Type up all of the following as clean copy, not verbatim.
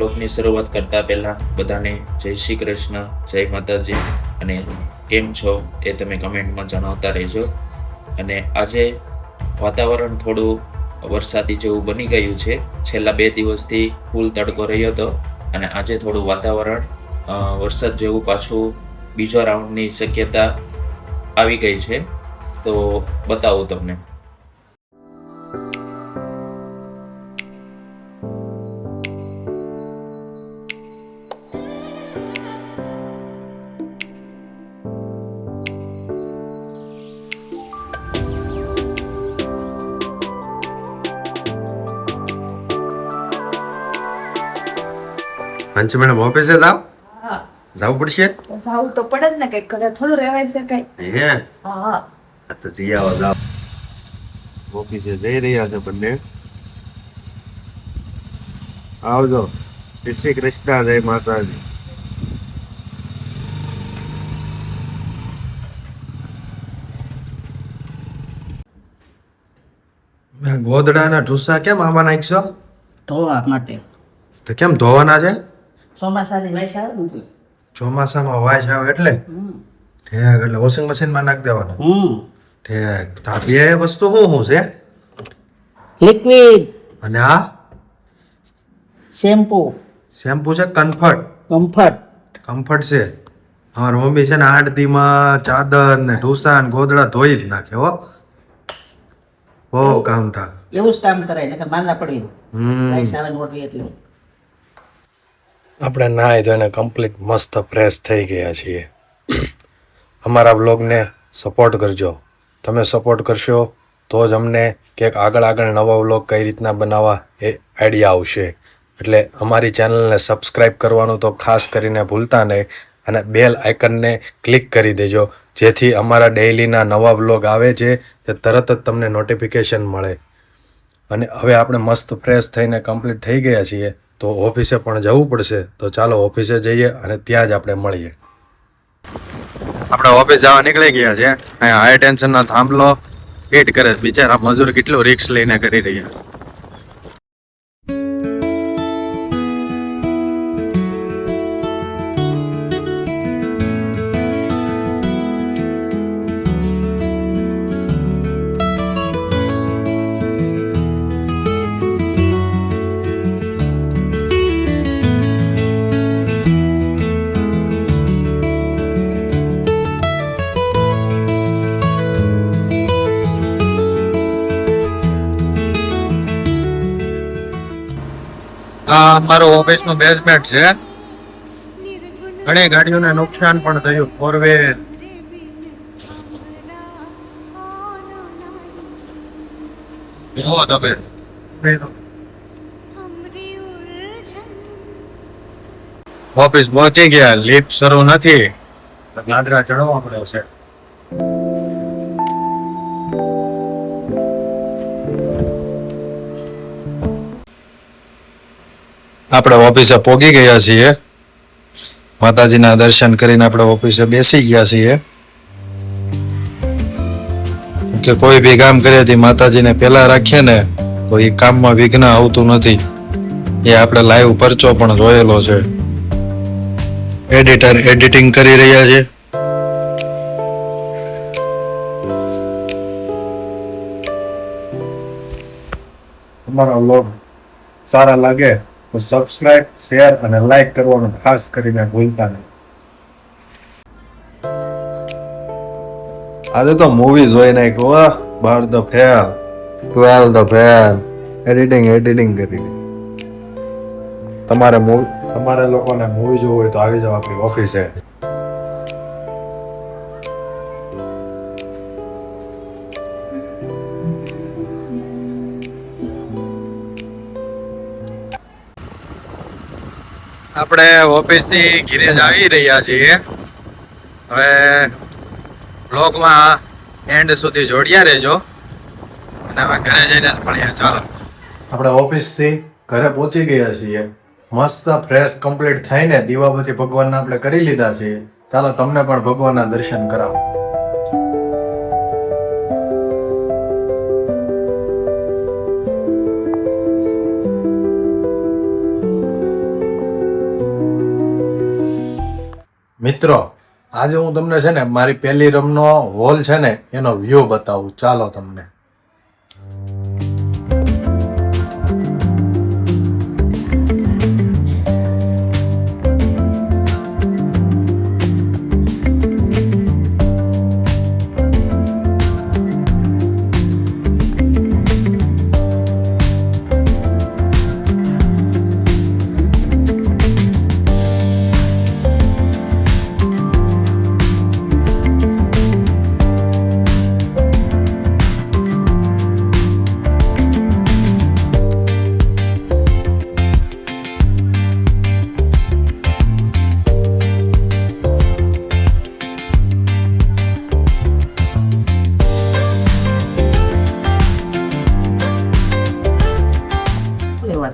બ્લોગની શરૂઆત કરતા પહેલા બધાને જય શ્રી કૃષ્ણ, જય માતાજી. અને કેમ છો એ તમે કમેન્ટમાં જણાવતા રહેજો. અને આજે વાતાવરણ થોડું વરસાદી જેવું બની ગયું છે. છેલ્લા 2 દિવસથી ફૂલ તડકો રહ્યો હતો અને આજે થોડું વાતાવરણ વરસાદ જેવું પાછું બીજા રાઉન્ડની શક્યતા આવી ગઈ છે. તો બતાવું તમને. પાંચ મેડમ ઓફિસે જાવ હા જવું પડશે જાવું તો પડે જ ને, કઈ ઘરે થોડું રહેવાય છે કઈ. હે હા આ તો જઈ આવો જાવ ઓફિસે જઈ રહ્યા છે બંને. આવજો. જય શ્રી કૃષ્ણ, જય માતાજી. ગોદડાના ઢૂસા કેમ આમાં નાખશો? ધોવા માટે. તો કેમ ધોવાના છે? ચોમાસાની વાઈસ આવે ને એટલે. ચોમાસામાં વાસ આવે એટલે ઠેક, એટલે વોશિંગ મશીનમાં નાખી દેવાના. ઠેક. તો આ બે વસ્તુ શું છે? લિક્વિડ અને આ શેમ્પુ શેમ્પુ છે કમ્ફર્ટ. કમ્ફર્ટ. કમ્ફર્ટ છે. અમારી મમ્મી છે ને 8 દીમાં ચાદર ને ઢૂસા ને ગોદડા ધોઈ જ નાખે હો. બહુ કામ થાય. એવું જ કામ કરાય નકર માંદા પડી. હમ વાઈસ આવે ને મોટી એટલે. આપણે નાહી ધોઈને કમ્પ્લીટ મસ્ત ફ્રેશ થઈ ગયા છીએ. અમારા બ્લોગને સપોર્ટ કરજો. તમે સપોર્ટ કરશો તો જ અમને કંઈક આગળ નવા બ્લોગ કઈ રીતના બનાવવા એ આઈડિયા આવશે. એટલે અમારી ચેનલને સબસ્ક્રાઈબ કરવાનું તો ખાસ કરીને ભૂલતા નહીં, અને બેલ આઇકનને ક્લિક કરી દેજો, જેથી અમારા ડેઇલીના નવા બ્લોગ આવે છે તે તરત જ તમને નોટિફિકેશન મળે. અને હવે આપણે મસ્ત ફ્રેશ થઈને કમ્પ્લીટ થઈ ગયા છીએ, તો ઓફિસે પણ જવું પડશે. તો ચાલો ઓફિસે જઈએ અને ત્યાં જ આપણે મળીએ. આપણે ઓફિસ જવા નીકળી ગયા છે. અહીંયા હાઈ ટેન્શનનો થાંભલો ફિટ કરે છે. બિચારા મજૂર કેટલું રિસ્ક લઈને કરી રહ્યા છે. આ અમારું ઓફિસનું બેઝમેન્ટ છે. ઘણી ગાડીઓને નુકસાન પણ થયું. ફોરવેલ જુઓ તમે. ઓફિસ પહોંચી ગયા. લિફ્ટ શરૂ નથી, ગાદરા ચડવા પડ્યો છે. આપણે ઓફિસે પહોંચી ગયા છીએ. માતાજીના દર્શન કરીને આપણે ઓફિસે બેસી ગયા છીએ. કે કોઈ બી કામ કરે તે માતાજીને પેલા રાખીએ ને તો એ કામમાં વિઘ્ન આવતું નથી. એ આપણે લાઈવ પરચો પણ જોયેલો છે. એડિટર એડિટિંગ કરી રહ્યા છે. તમારા વ્લોગ સારા લાગે તો સબસ્ક્રાઇબ, શેર અને લાઈક કરવાનું ખાસ કરીને ભૂલતા નહીં. આજે તો મૂવી જોઈ નાખ્યો. બાર the fail, 12 the fail, editing કરી. તમારે લોકોને મૂવી જોવું હોય તો આવી જાઓ આપણી ઓફિસે. આપણે ઓફિસથી ઘરે જ આવી રહ્યા છીએ. હવે બ્લોગમાં એન્ડ સુધી જોડ્યા રહેજો, અને હવે ઘરે જઈને જ મળીએ. ચાલો. આપણે ઓફિસથી ઘરે પહોંચી ગયા છીએ. મસ્ત ફ્રેશ કમ્પ્લીટ થઈને દીવાબત્તી ભગવાનના આપણે કરી લીધા છે. ચાલો તમને પણ ભગવાનના દર્શન કરાવો. મિત્રો આજે હું તમને છે ને મારી પહેલી રમનો હોલ છે ને એનો વ્યૂ બતાવું. ચાલો તમને.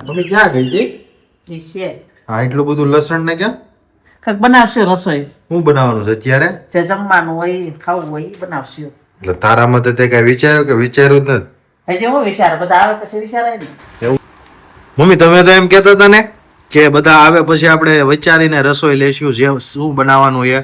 મમ્મી ક્યાં ગઈ હતી? ઈ છે હા, એટલું બધું લસણ ને ક્યાં કંઈક બનાવશે રસોઈ, શું બનાવવાનું છે અત્યારે? જે જમવાનું હોય ખાવું હોય ઈ બનાવશે. એટલે તારા મતે તે કઈ વિચાર્યું કે વિચાર્યું જ નથી? હજી હું વિચાર બધા આવે પછી વિચારાય ને. મમ્મી તમે તો એમ કહેતા હતા ને કે બધા આવે પછી આપણે વિચારીને રસોઈ લેશું જે શું બનાવવાનું એ.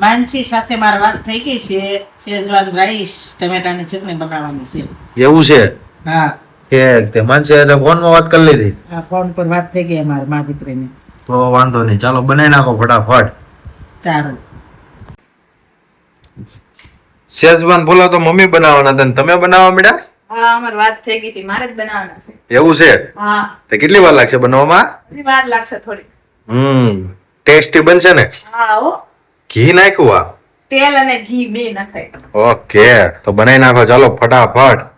માનસી સાથે મારી વાત થઈ ગઈ છે. શેઝવાન રાઈસ ટમેટાની ચટણી બનાવવાની છે. એવું છે હા, કે તે માનસે ફોનમાં વાત કરી લીધી? આ ફોન પર વાત થઈ ગઈ અમારી મા દીકરીની. તો વાંધો નહીં, ચાલો બનાવી નાખો ફટાફટ. સારું. શેઝવાન પુલાવ તો મમ્મી બનાવવાના હતા ને તમે બનાવવા માંડ્યા? હા, અમારી વાત થઈ ગઈ હતી, મારે જ બનાવવાના છે. એવું છે? હા, તે કેટલી વાર લાગશે બનાવવામાં? હજી વાર લાગશે થોડી. ટેસ્ટી બનશે ને? હા હો, ઘી નાખ્યું? આ તેલ અને ઘી બે નખાય. ઓકે, તો બનાવી નાખો ચાલો ફટાફટ.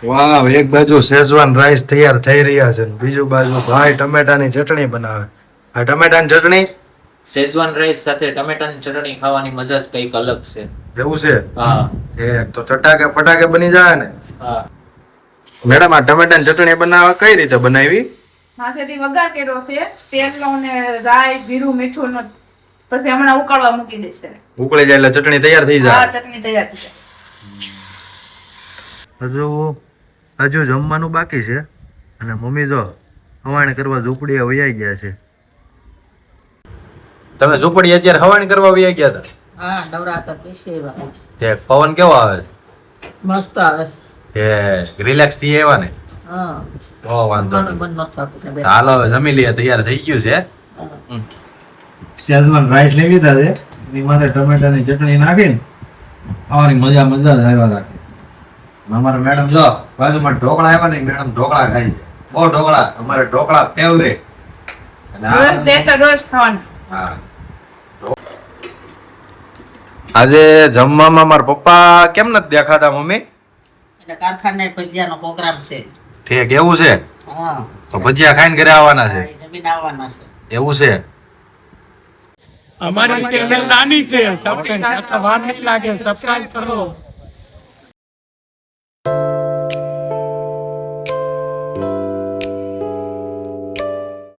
વાવ, એક બાજુ શેઝવાન રાઈસ તૈયાર થઈ રહ્યા છે ને બીજું બાજુ ભાઈ ટમેટાની ચટણી બનાવે. આ ટમેટાની ચટણી શેઝવાન રાઈસ સાથે ટમેટાની ચટણી ખાવાની મજા જ કંઈક અલગ છે. એવું છે? હા એક તો ચટાકે ફટાકે બની જાય ને. હા. મેડમ આ ટમેટાની ચટણી બનાવવા કઈ રીતે બનાવી? માથેથી વઘાર કર્યો છે, તેલનો ને રાઈ જીરું મીઠું નો, પછી હમણાં ઉકાળવા મૂકી દેશે. ઉકળી જાય એટલે ચટણી તૈયાર થઈ હા, જાય. ચટણી તૈયાર થઈ જાય. હજુ જમવાનું બાકી છે અને મમ્મી જો હવાણી કરવા ઝૂંપડીએ વૈયા ગયા છે. તમે ઝૂંપડી અત્યારે હવાણી કરવા વૈયા ગયા હતા? હા, નવરાત્ર પીસે એવા તે પવન કેવો આવે છે? મસ્ત આવે છે. કે રિલેક્સ થઈ આવ્યા ને? હા, ઓ વાંધો નહીં. બંધ નથી થતું ને બે. હાલો હવે જમી લઈએ, તૈયાર થઈ ગયું છે. હા. શેઝવાન રાઈસ લઈ લીધા છે, એની માથે ટમેટાની ચટણી નાખીને ખાવાની મજા જ આવ્યા રાખે. અમારા મેડમ જો બાજુમાં ઢોકળા આવ્યા ને, મેડમ ઢોકળા ખાય છે. બહુ ઢોકળા, અમારે ઢોકળા ફેવરેટ. રોજ દેશો રોજ ખાવાના. આજે જમવામાં મારા પપ્પા કેમ નથી દેખાતા મમ્મી? એટલે કારખાને ભજીયાનો પ્રોગ્રામ છે. ઠીક, એવું છે? હા, તો ભજીયા ખાઈને ઘરે આવવાના છે? જમીન આવવાના છે. એવું છે? અમારી ચેનલ નાની છે, સબસ્ક્રાઇબ વાર નહીં લાગે, સબસ્ક્રાઇબ કરો.